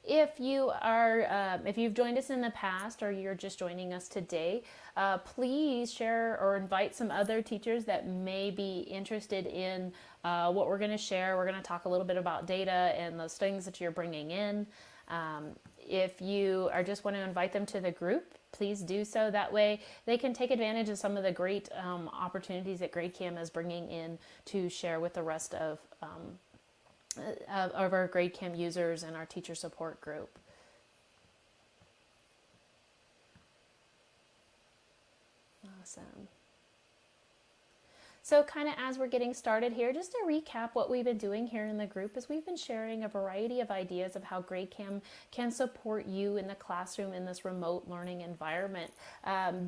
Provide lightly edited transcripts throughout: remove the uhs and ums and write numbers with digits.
If if you've joined us in the past or you're just joining us today, please share or invite some other teachers that may be interested in what we're going to share. We're going to talk a little bit about data and those things that you're bringing in. If you are just want to invite them to the group, please do so. That way they can take advantage of some of the great opportunities that GradeCam is bringing in to share with the rest of our GradeCam users and our teacher support group. Awesome. So kind of as we're getting started here, just to recap what we've been doing here in the group is we've been sharing a variety of ideas of how GradeCam can support you in the classroom in this remote learning environment.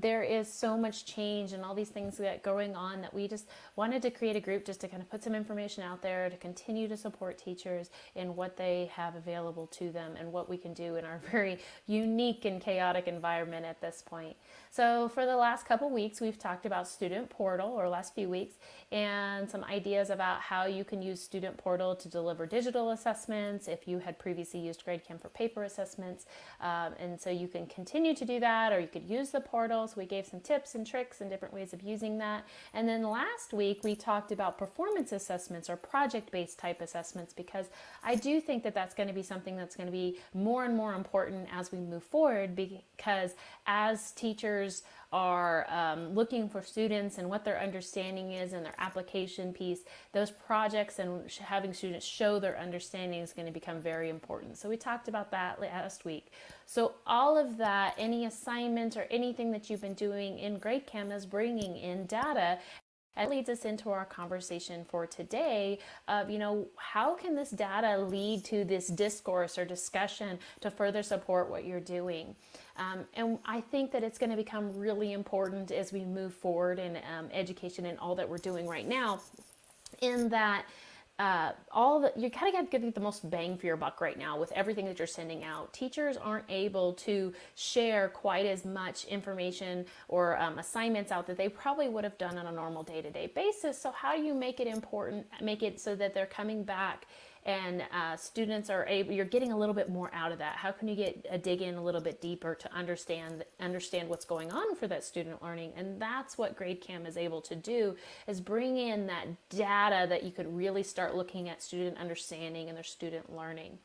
There is so much change and all these things that going on that we just wanted to create a group just to kind of put some information out there to continue to support teachers in what they have available to them and what we can do in our very unique and chaotic environment at this point. So for the last couple weeks, we've talked about Student Portal, or last few weeks, and some ideas about how you can use Student Portal to deliver digital assessments if you had previously used GradeCam for paper assessments. And so you can continue to do that, or you could use the portal. So we gave some tips and tricks and different ways of using that. And then last week, we talked about performance assessments or project-based type assessments, because I do think that that's going to be something that's going to be more and more important as we move forward, because as teachers are looking for students and what their understanding is and their application piece, those projects and having students show their understanding is going to become very important. So we talked about that last week. So all of that, any assignment or anything that you've been doing in GradeCam is bringing in data. And leads us into our conversation for today of, how can this data lead to this discourse or discussion to further support what you're doing? And I think that it's going to become really important as we move forward in education and all that we're doing right now, in that you kind of got to get the most bang for your buck right now with everything that you're sending out. Teachers aren't able to share quite as much information or assignments out that they probably would have done on a normal day-to-day basis. So how do you make it so that they're coming back and students are able, you're getting a little bit more out of that? How can you dig in a little bit deeper to understand what's going on for that student learning? And that's what GradeCam is able to do, is bring in that data that you could really start looking at student understanding and their student learning.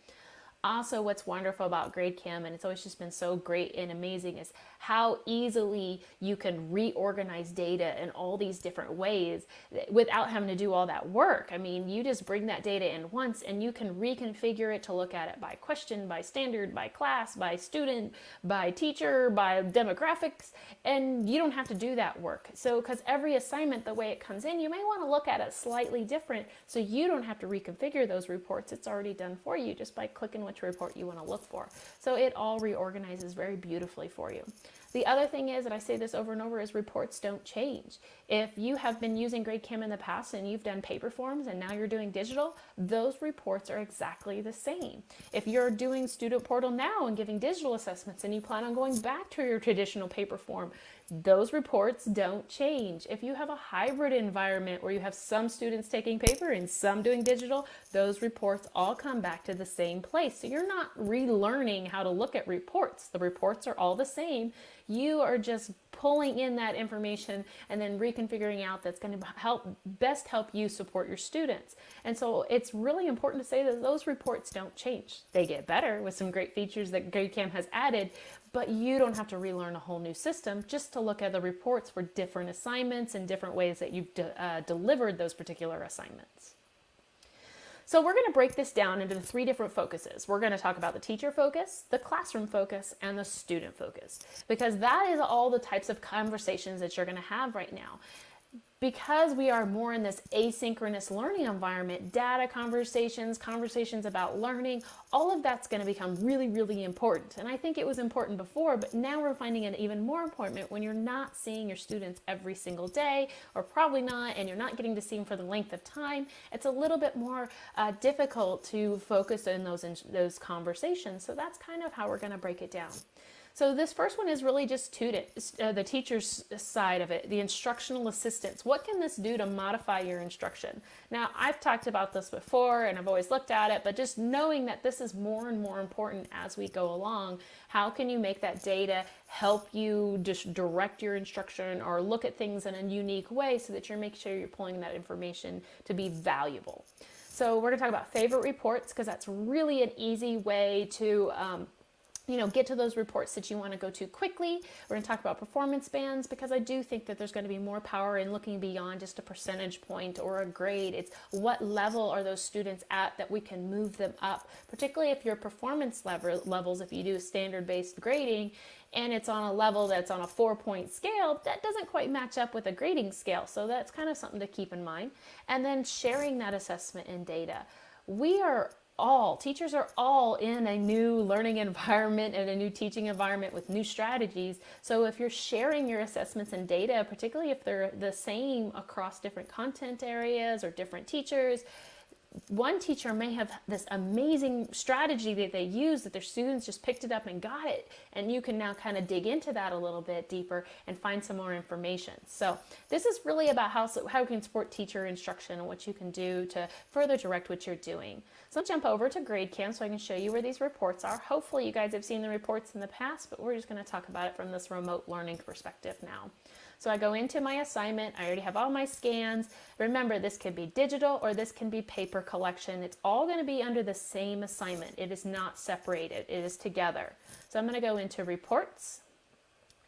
Also, what's wonderful about GradeCam, and it's always just been so great and amazing, is how easily you can reorganize data in all these different ways without having to do all that work. I mean, you just bring that data in once and you can reconfigure it to look at it by question, by standard, by class, by student, by teacher, by demographics, and you don't have to do that work. So, because every assignment, the way it comes in, you may want to look at it slightly different, so you don't have to reconfigure those reports. It's already done for you just by clicking which report you want to look for. So it all reorganizes very beautifully for you. The other thing is, and I say this over and over, is reports don't change. If you have been using GradeCam in the past and you've done paper forms and now you're doing digital, those reports are exactly the same. If you're doing Student Portal now and giving digital assessments and you plan on going back to your traditional paper form, those reports don't change. If you have a hybrid environment where you have some students taking paper and some doing digital, those reports all come back to the same place. So you're not relearning how to look at reports. The reports are all the same. You are just pulling in that information and then reconfiguring out that's going to best help you support your students. And so it's really important to say that those reports don't change. They get better with some great features that GradeCam has added, but you don't have to relearn a whole new system just to look at the reports for different assignments and different ways that you've delivered those particular assignments. So we're going to break this down into 3 different focuses. We're going to talk about the teacher focus, the classroom focus, and the student focus, because that is all the types of conversations that you're going to have right now. Because we are more in this asynchronous learning environment, data conversations about learning, all of that's going to become really, really important. And I think it was important before, but now we're finding it even more important when you're not seeing your students every single day, or probably not, and you're not getting to see them for the length of time. It's a little bit more difficult to focus in those conversations. So that's kind of how we're going to break it down. So this first one is really just the teacher's side of it, the instructional assistance. What can this do to modify your instruction? Now, I've talked about this before and I've always looked at it, but just knowing that this is more and more important as we go along, how can you make that data help you just direct your instruction or look at things in a unique way so that you're making sure you're pulling that information to be valuable? So we're going to talk about favorite reports because that's really an easy way to get to those reports that you want to go to quickly. We're going to talk about performance bands because I do think that there's going to be more power in looking beyond just a percentage point or a grade. It's what level are those students at that we can move them up, particularly if your performance levels, if you do standard-based grading, and it's on a level that's on a 4-point scale, that doesn't quite match up with a grading scale. So that's kind of something to keep in mind. And then sharing that assessment and data. Teachers are all in a new learning environment and a new teaching environment with new strategies. So if you're sharing your assessments and data, particularly if they're the same across different content areas or different teachers, one teacher may have this amazing strategy that they use that their students just picked it up and got it, and you can now kind of dig into that a little bit deeper and find some more information. So this is really about how you can support teacher instruction and what you can do to further direct what you're doing. So let's jump over to GradeCam so I can show you where these reports are. Hopefully you guys have seen the reports in the past, but we're just going to talk about it from this remote learning perspective now. So I go into my assignment, I already have all my scans. Remember, this can be digital or this can be paper collection. It's all going to be under the same assignment. It is not separated, it is together. So I'm going to go into reports.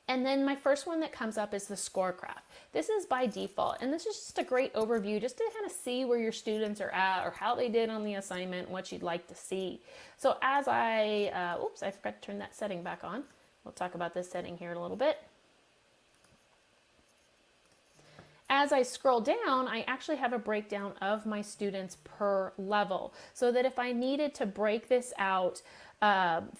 And then my first one that comes up is the score graph. This is by default, and this is just a great overview just to kind of see where your students are at or how they did on the assignment and what you'd like to see. So as I forgot to turn that setting back on. We'll talk about this setting here in a little bit. As I scroll down, I actually have a breakdown of my students per level so that if I needed to break this out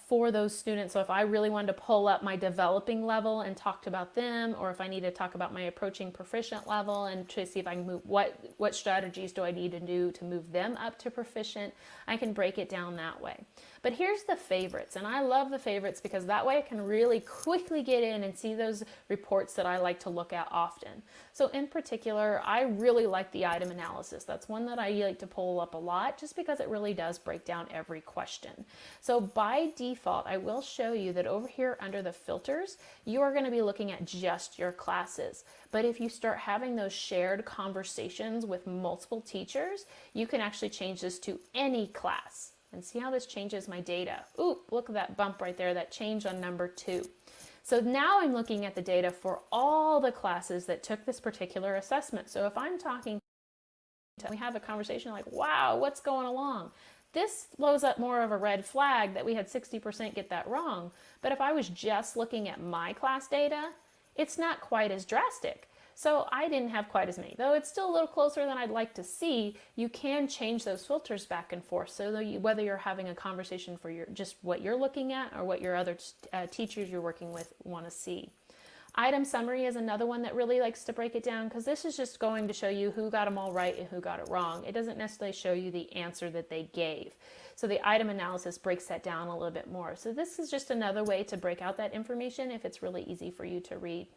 for those students, so if I really wanted to pull up my developing level and talked about them, or if I need to talk about my approaching proficient level and to see if I can move, what strategies do I need to do to move them up to proficient, I can break it down that way. But here's the favorites, and I love the favorites because that way I can really quickly get in and see those reports that I like to look at often. So in particular, I really like the item analysis. That's one that I like to pull up a lot just because it really does break down every question. So by default, I will show you that over here under the filters, you are going to be looking at just your classes. But if you start having those shared conversations with multiple teachers, you can actually change this to any class. And see how this changes my data. Ooh, look at that bump right there, that change on number 2. So now I'm looking at the data for all the classes that took this particular assessment. So if I'm talking, we have a conversation like, wow, what's going along? This blows up more of a red flag that we had 60% get that wrong. But if I was just looking at my class data, it's not quite as drastic. So I didn't have quite as many, though it's still a little closer than I'd like to see. You can change those filters back and forth. So whether you're having a conversation for just what you're looking at or what your other teachers you're working with want to see. Item summary is another one that really likes to break it down because this is just going to show you who got them all right and who got it wrong. It doesn't necessarily show you the answer that they gave. So the item analysis breaks that down a little bit more. So this is just another way to break out that information if it's really easy for you to read.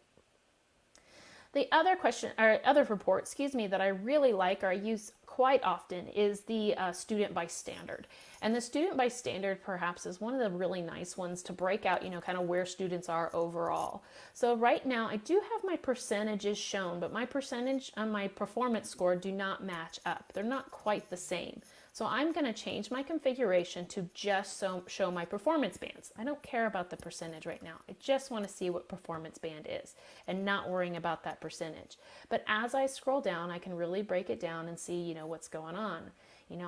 The other report, that I really like or I use quite often is the student by standard. And the student by standard perhaps is one of the really nice ones to break out, kind of where students are overall. So right now I do have my percentages shown, but my percentage on my performance score do not match up. They're not quite the same. So I'm going to change my configuration to just show my performance bands. I don't care about the percentage right now. I just want to see what performance band is and not worrying about that percentage. But as I scroll down, I can really break it down and see, what's going on.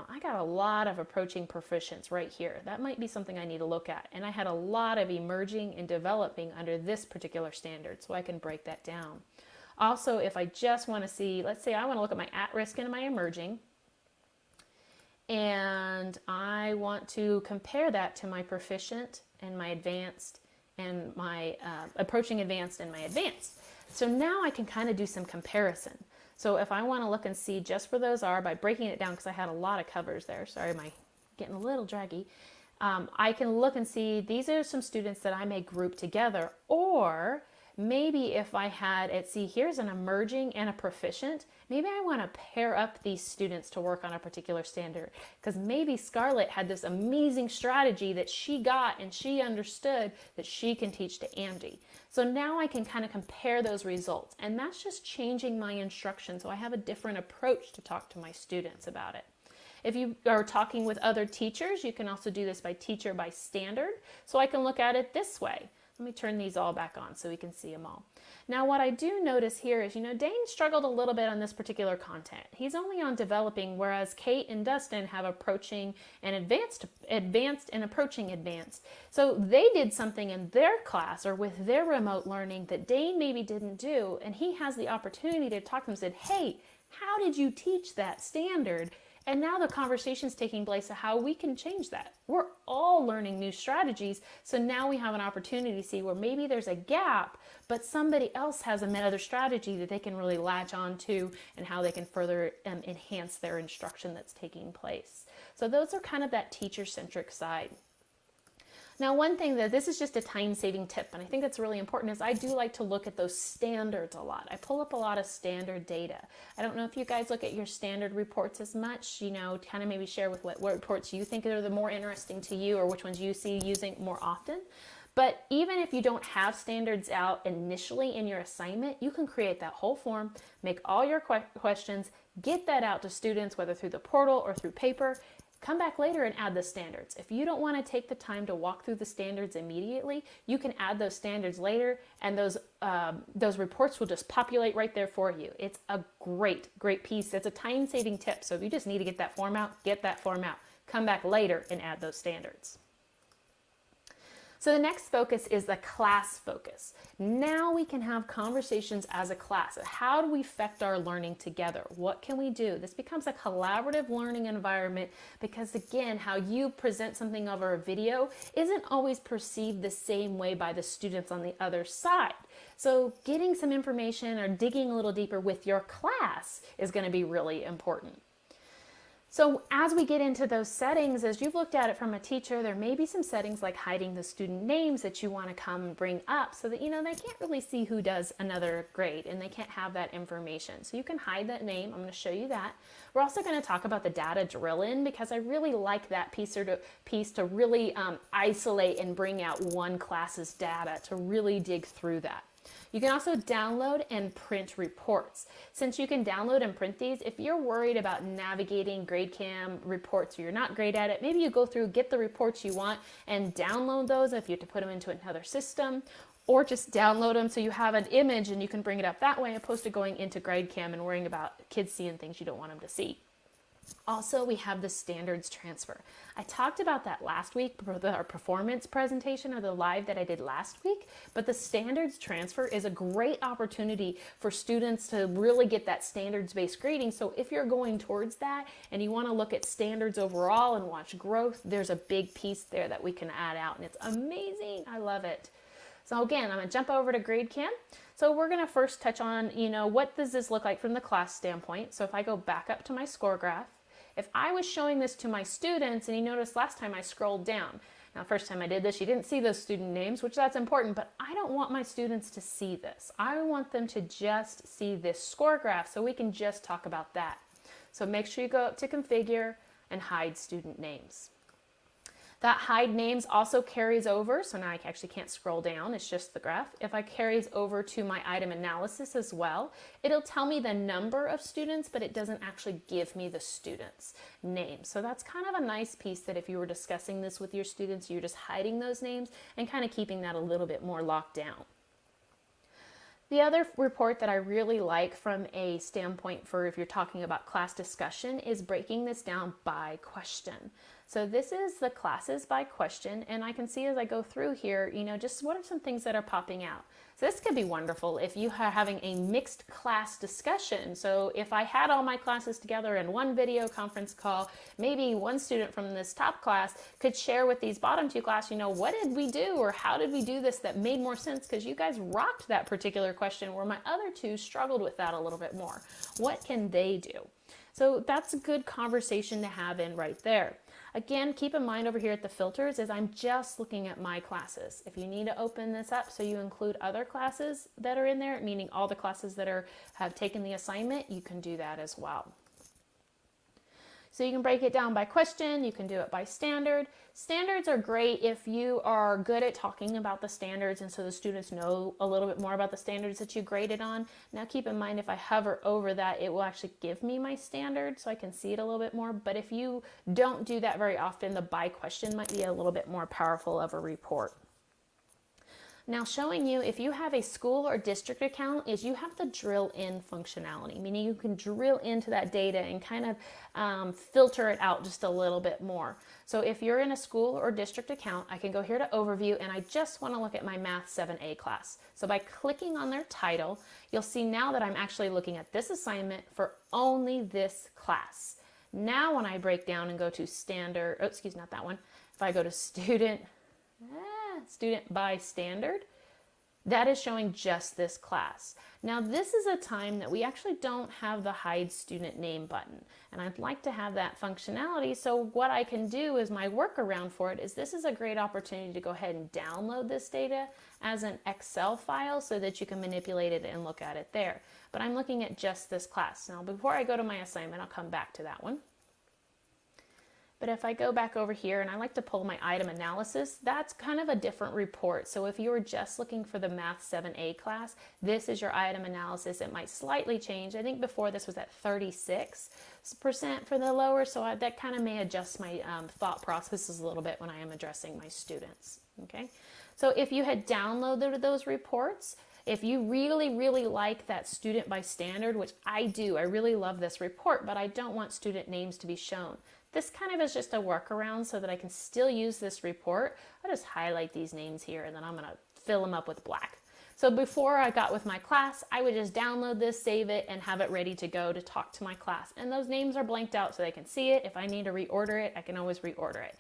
I got a lot of approaching proficients right here. That might be something I need to look at. And I had a lot of emerging and developing under this particular standard, so I can break that down. Also, if I just want to see, let's say I want to look at my at-risk and my emerging, and I want to compare that to my proficient and my advanced and my approaching advanced and my advanced. So now I can kind of do some comparison. So if I want to look and see just where those are by breaking it down, because I had a lot of covers there. Sorry, getting a little draggy. I can look and see these are some students that I may group together, or maybe if I had it, see here's an emerging and a proficient, maybe I want to pair up these students to work on a particular standard, because maybe Scarlett had this amazing strategy that she got and she understood that she can teach to Andy. So now I can kind of compare those results, and that's just changing my instruction so I have a different approach to talk to my students about it. If you are talking with other teachers, you can also do this by teacher by standard. So I can look at it this way. Let me turn these all back on so we can see them all. Now what I do notice here is, Dane struggled a little bit on this particular content. He's only on developing, whereas Kate and Dustin have approaching and advanced and approaching advanced. So they did something in their class or with their remote learning that Dane maybe didn't do, and he has the opportunity to talk to them and said, hey, how did you teach that standard? And now the conversation's taking place of how we can change that. We're all learning new strategies, so now we have an opportunity to see where maybe there's a gap, but somebody else has another strategy that they can really latch on to and how they can further enhance their instruction that's taking place. So those are kind of that teacher-centric side. Now, one thing that this is just a time-saving tip, and I think that's really important, is I do like to look at those standards a lot. I pull up a lot of standard data. I don't know if you guys look at your standard reports as much, kind of maybe share with what reports you think are the more interesting to you or which ones you see using more often. But even if you don't have standards out initially in your assignment, you can create that whole form, make all your questions, get that out to students, whether through the portal or through paper. Come back later and add the standards. If you don't want to take the time to walk through the standards immediately, you can add those standards later, and those reports will just populate right there for you. It's a great piece. It's a time-saving tip. So if you just need to get that form out, get that form out. Come back later and add those standards. So the next focus is the class focus. Now we can have conversations as a class. How do we affect our learning together? What can we do? This becomes a collaborative learning environment because, again, how you present something over a video isn't always perceived the same way by the students on the other side. So getting some information or digging a little deeper with your class is going to be really important. So as we get into those settings, as you've looked at it from a teacher, there may be some settings like hiding the student names that you want to come and bring up so that, they can't really see who does another grade and they can't have that information. So you can hide that name. I'm going to show you that. We're also going to talk about the data drill-in because I really like that piece to really isolate and bring out one class's data to really dig through that. You can also download and print reports. Since you can download and print these, if you're worried about navigating GradeCam reports or you're not great at it, maybe you go through, get the reports you want and download those if you have to put them into another system, or just download them so you have an image and you can bring it up that way opposed to going into GradeCam and worrying about kids seeing things you don't want them to see. Also, we have the standards transfer. I talked about that last week for our performance presentation or the live that I did last week, but the standards transfer is a great opportunity for students to really get that standards-based grading. So if you're going towards that and you want to look at standards overall and watch growth, there's a big piece there that we can add out, and it's amazing. I love it. So again, I'm going to jump over to GradeCam. So we're going to first touch on, what does this look like from the class standpoint? So if I go back up to my score graph, if I was showing this to my students, and you noticed last time I scrolled down. Now, first time I did this, you didn't see those student names, which that's important, but I don't want my students to see this. I want them to just see this score graph so we can just talk about that. So make sure you go up to configure and hide student names. That hide names also carries over, so now I actually can't scroll down, it's just the graph. If I carries over to my item analysis as well, it'll tell me the number of students, but it doesn't actually give me the students' names. So that's kind of a nice piece that if you were discussing this with your students, you're just hiding those names and kind of keeping that a little bit more locked down. The other report that I really like from a standpoint for if you're talking about class discussion is breaking this down by question. So this is the classes by question, and I can see as I go through here, just what are some things that are popping out. So this could be wonderful if you are having a mixed class discussion. So if I had all my classes together in one video conference call, maybe one student from this top class could share with these bottom two classes, what did we do or how did we do this that made more sense because you guys rocked that particular question where my other two struggled with that a little bit more. What can they do? So that's a good conversation to have in right there. Again, keep in mind over here at the filters is I'm just looking at my classes. If you need to open this up so you include other classes that are in there, meaning all the classes that have taken the assignment, you can do that as well. So you can break it down by question, you can do it by standard. Standards are great if you are good at talking about the standards and so the students know a little bit more about the standards that you graded on. Now keep in mind if I hover over that, it will actually give me my standard so I can see it a little bit more. But if you don't do that very often, the by question might be a little bit more powerful of a report. Now showing you if you have a school or district account is you have the drill in functionality, meaning you can drill into that data and kind of filter it out just a little bit more. So if you're in a school or district account, I can go here to overview and I just want to look at my Math 7A class. So by clicking on their title, you'll see now that I'm actually looking at this assignment for only this class. Now when I break down and go to standard, oh, excuse, not that one. If I go to student by standard, that is showing just this class. Now this is a time that we actually don't have the hide student name button, and I'd like to have that functionality. So what I can do is my workaround for it is this is a great opportunity to go ahead and download this data as an Excel file so that you can manipulate it and look at it there. But I'm looking at just this class. Now before I go to my assignment, I'll come back to that one. But if I go back over here and I like to pull my item analysis, that's kind of a different report. So if you were just looking for the Math 7A class, this is your item analysis. It might slightly change. I think before this was at 36% for the lower, so that kind of may adjust my thought processes a little bit when I am addressing my students. Okay, so if you had downloaded those reports, if you really, really like that student by standard, which I do, I really love this report, but I don't want student names to be shown. This kind of is just a workaround so that I can still use this report. I'll just highlight these names here and then I'm going to fill them up with black. So before I got with my class, I would just download this, save it, and have it ready to go to talk to my class. And those names are blanked out so they can see it. If I need to reorder it, I can always reorder it.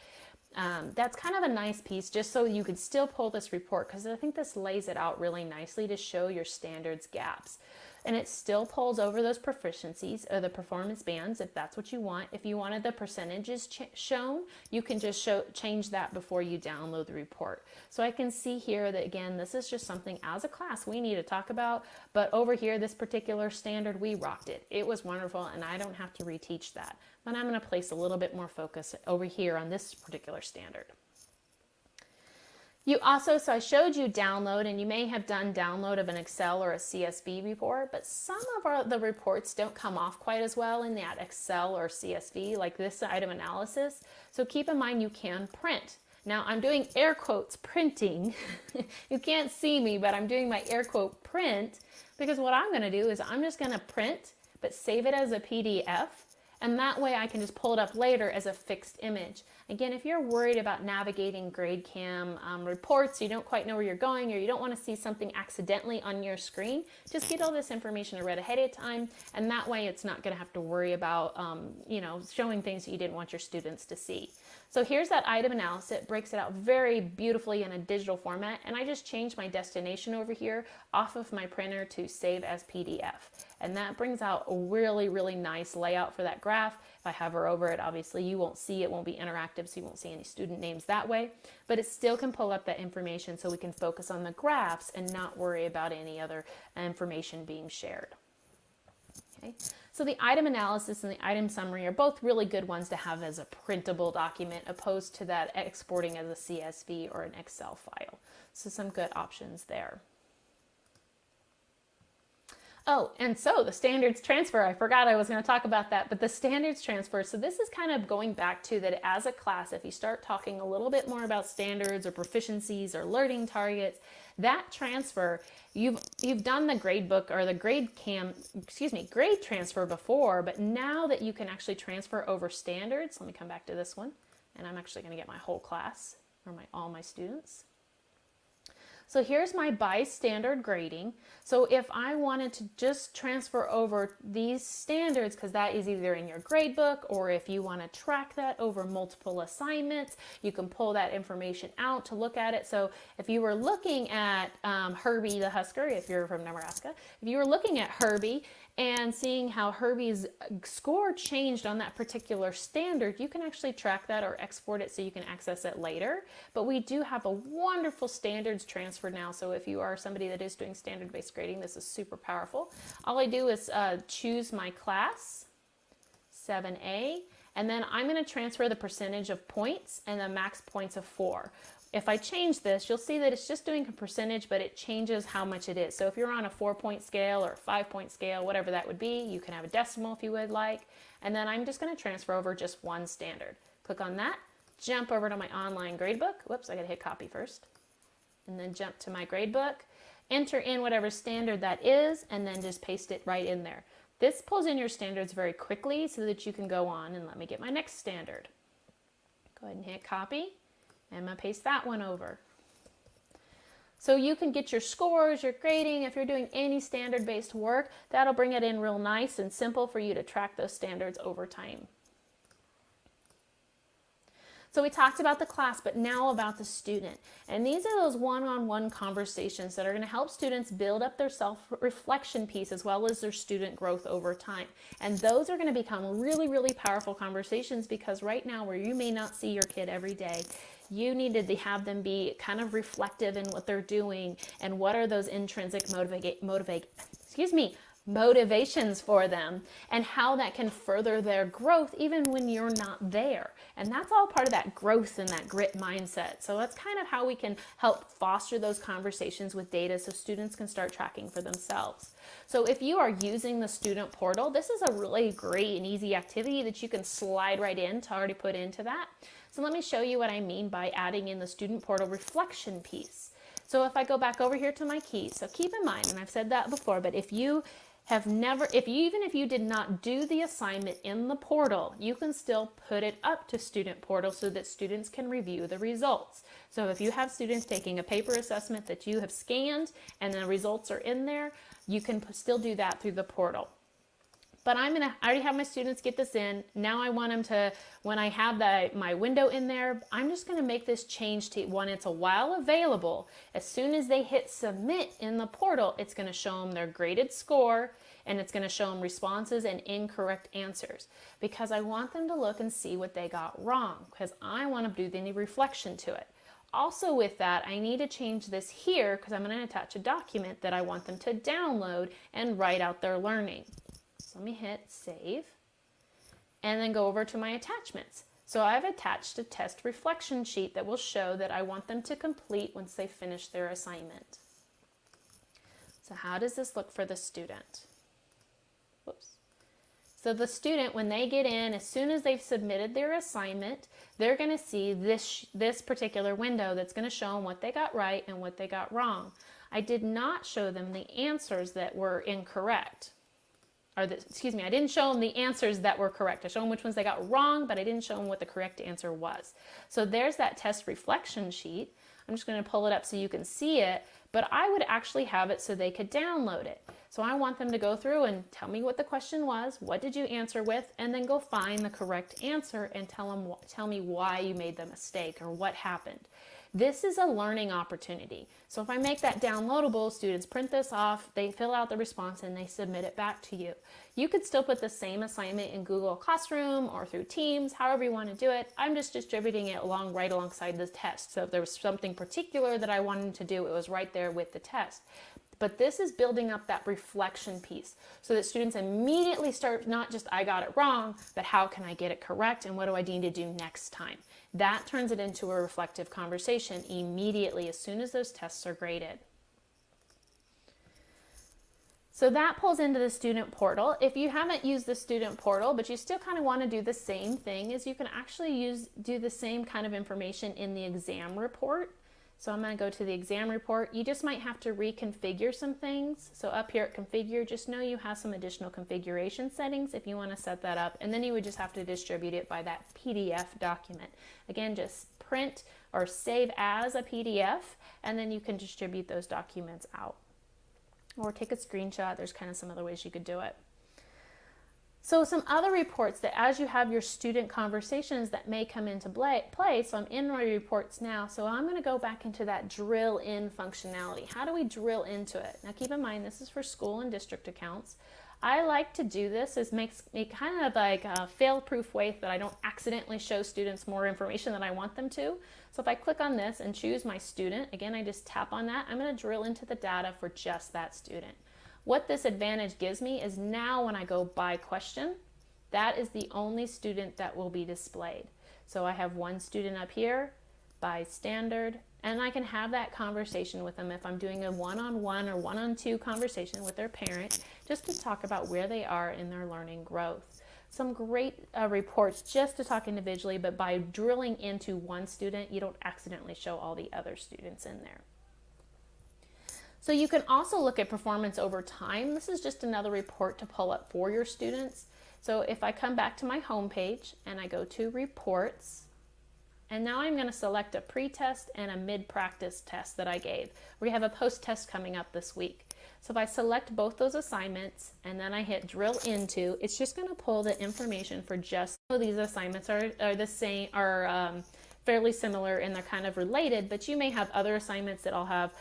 That's kind of a nice piece just so you could still pull this report because I think this lays it out really nicely to show your standards gaps. And it still pulls over those proficiencies or the performance bands if that's what you want. If you wanted the percentages shown, you can just change that before you download the report. So I can see here that again, this is just something as a class we need to talk about, but over here, this particular standard, we rocked it. It was wonderful and I don't have to reteach that. But I'm gonna place a little bit more focus over here on this particular standard. You also, so I showed you download, and you may have done download of an Excel or a CSV before, but some of the reports don't come off quite as well in that Excel or CSV, like this item analysis. So keep in mind you can print. Now I'm doing air quotes printing. You can't see me, but I'm doing my air quote print because what I'm gonna do is I'm just gonna print, but save it as a PDF. And that way I can just pull it up later as a fixed image. Again, if you're worried about navigating GradeCam reports, you don't quite know where you're going, or you don't want to see something accidentally on your screen, just get all this information read ahead of time, and that way it's not going to have to worry about showing things that you didn't want your students to see. So here's that item analysis. It breaks it out very beautifully in a digital format, and I just changed my destination over here off of my printer to save as PDF. And that brings out a really, really nice layout for that graph. If I hover over it, obviously you won't see it, won't be interactive, so you won't see any student names that way, but it still can pull up that information so we can focus on the graphs and not worry about any other information being shared. Okay. So the item analysis and the item summary are both really good ones to have as a printable document opposed to that exporting as a CSV or an Excel file. So some good options there. Oh, and so the standards transfer, I forgot I was going to talk about that, but the standards transfer, so this is kind of going back to that as a class, if you start talking a little bit more about standards or proficiencies or learning targets, that transfer, you've done the gradebook or the GradeCam, grade transfer before, but now that you can actually transfer over standards, let me come back to this one, and I'm actually going to get my whole class or all my students. So here's my by standard grading. So if I wanted to just transfer over these standards, because that is either in your gradebook or if you want to track that over multiple assignments, you can pull that information out to look at it. So if you were looking at Herbie the Husker, if you're from Nebraska, if you were looking at Herbie and seeing how Herbie's score changed on that particular standard, you can actually track that or export it so you can access it later. But we do have a wonderful standards transfer now. So if you are somebody that is doing standard-based grading, this is super powerful. All I do is choose my class, 7A, and then I'm going to transfer the percentage of points and the max points of 4. If I change this, you'll see that it's just doing a percentage, but it changes how much it is. So if you're on a 4-point scale or a 5-point scale, whatever that would be, you can have a decimal if you would like. And then I'm just going to transfer over just one standard. Click on that, jump over to my online gradebook. Whoops, I got to hit copy first. And then jump to my gradebook, enter in whatever standard that is, and then just paste it right in there. This pulls in your standards very quickly so that you can go on and let me get my next standard. Go ahead and hit copy. And I'm going to paste that one over. So you can get your scores, your grading. If you're doing any standard-based work, that'll bring it in real nice and simple for you to track those standards over time. So we talked about the class, but now about the student. And these are those one-on-one conversations that are going to help students build up their self-reflection piece as well as their student growth over time. And those are going to become really, really powerful conversations because right now where you may not see your kid every day, you needed to have them be kind of reflective in what they're doing and what are those intrinsic motivations for them and how that can further their growth even when you're not there. And that's all part of that growth and that grit mindset. So that's kind of how we can help foster those conversations with data so students can start tracking for themselves. So if you are using the student portal, this is a really great and easy activity that you can slide right in to already put into that. So let me show you what I mean by adding in the student portal reflection piece. So if I go back over here to my keys, so keep in mind, and I've said that before, but if you have never, even if you did not do the assignment in the portal, you can still put it up to student portal so that students can review the results. So if you have students taking a paper assessment that you have scanned and the results are in there, you can still do that through the portal. But I already have my students get this in. Now I want them to, when I have my window in there, I'm just going to make this change to when it's a while available. As soon as they hit submit in the portal, it's going to show them their graded score and it's going to show them responses and incorrect answers because I want them to look and see what they got wrong because I want to do any reflection to it. Also with that, I need to change this here because I'm going to attach a document that I want them to download and write out their learning. So let me hit save and then go over to my attachments. So I've attached a test reflection sheet that will show that I want them to complete once they finish their assignment. So how does this look for the student? Whoops. So the student, when they get in, as soon as they've submitted their assignment, they're going to see this particular window that's going to show them what they got right and what they got wrong. I did not show them the answers that were incorrect. I didn't show them the answers that were correct. I showed them which ones they got wrong, but I didn't show them what the correct answer was. So there's that test reflection sheet. I'm just going to pull it up so you can see it, but I would actually have it so they could download it. So I want them to go through and tell me what the question was, what did you answer with, and then go find the correct answer and tell me why you made the mistake or what happened. This is a learning opportunity. So if I make that downloadable, students print this off, they fill out the response, and they submit it back to you. You could still put the same assignment in Google Classroom or through Teams, however you want to do it. I'm just distributing it right alongside the test. So if there was something particular that I wanted to do, it was right there with the test. But this is building up that reflection piece so that students immediately start not just I got it wrong, but how can I get it correct and what do I need to do next time? That turns it into a reflective conversation immediately as soon as those tests are graded. So that pulls into the student portal. If you haven't used the student portal, but you still kind of want to do the same thing, is you can actually do the same kind of information in the exam report. So I'm going to go to the exam report. You just might have to reconfigure some things. So up here at configure, just know you have some additional configuration settings if you want to set that up. And then you would just have to distribute it by that PDF document. Again, just print or save as a PDF, and then you can distribute those documents out. Or take a screenshot. There's kind of some other ways you could do it. So some other reports that as you have your student conversations that may come into play, so I'm in my reports now, so I'm going to go back into that drill in functionality. How do we drill into it? Now keep in mind this is for school and district accounts. I like to do this. It makes me kind of like a fail-proof way that I don't accidentally show students more information than I want them to. So if I click on this and choose my student, again, I just tap on that. I'm going to drill into the data for just that student. What this advantage gives me is now when I go by question, that is the only student that will be displayed. So I have one student up here by standard, and I can have that conversation with them if I'm doing a one-on-one or one-on-two conversation with their parent, just to talk about where they are in their learning growth. Some great reports just to talk individually, but by drilling into one student, you don't accidentally show all the other students in there. So you can also look at performance over time. This is just another report to pull up for your students. So if I come back to my home page and I go to reports, and now I'm going to select a pre-test and a mid-practice test that I gave. We have a post-test coming up this week. So if I select both those assignments and then I hit drill into, it's just going to pull the information for just these assignments are the same, are fairly similar and they're kind of related, but you may have other assignments that all have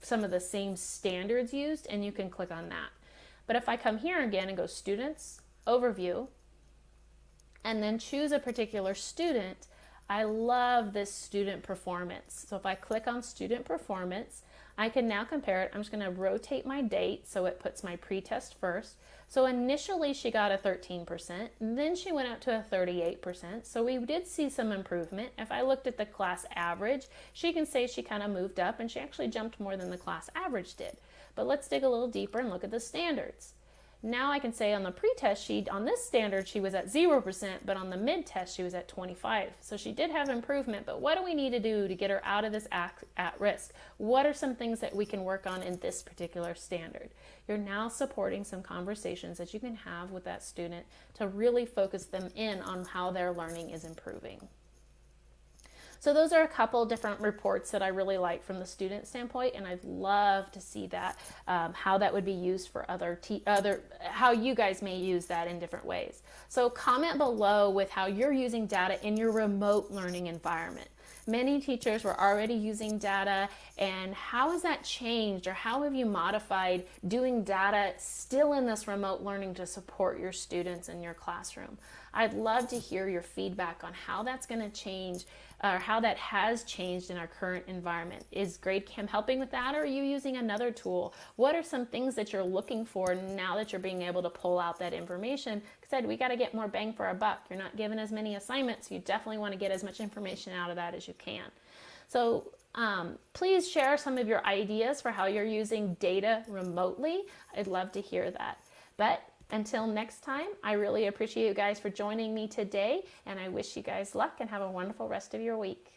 some of the same standards used, and you can click on that. But if I come here again and go students, overview, and then choose a particular student, I love this student performance. So if I click on student performance, I can now compare it. I'm just going to rotate my date so it puts my pre-test first. So initially she got a 13%, then she went up to a 38%. So we did see some improvement. If I looked at the class average, she can say she kind of moved up and she actually jumped more than the class average did. But let's dig a little deeper and look at the standards. Now I can say on the pre-test sheet, on this standard, she was at 0%, but on the mid-test, she was at 25%. So she did have improvement, but what do we need to do to get her out of this at risk? What are some things that we can work on in this particular standard? You're now supporting some conversations that you can have with that student to really focus them in on how their learning is improving. So those are a couple different reports that I really like from the student standpoint, and I'd love to see that, how that would be used for how you guys may use that in different ways. So comment below with how you're using data in your remote learning environment. Many teachers were already using data, and how has that changed, or how have you modified doing data still in this remote learning to support your students in your classroom? I'd love to hear your feedback on how that's going to change, or how that has changed in our current environment. Is GradeCam helping with that, or are you using another tool? What are some things that you're looking for now that you're being able to pull out that information? Because we got to get more bang for our buck. You're not given as many assignments. You definitely want to get as much information out of that as you can. So please share some of your ideas for how you're using data remotely. I'd love to hear that. But until next time, I really appreciate you guys for joining me today, and I wish you guys luck and have a wonderful rest of your week.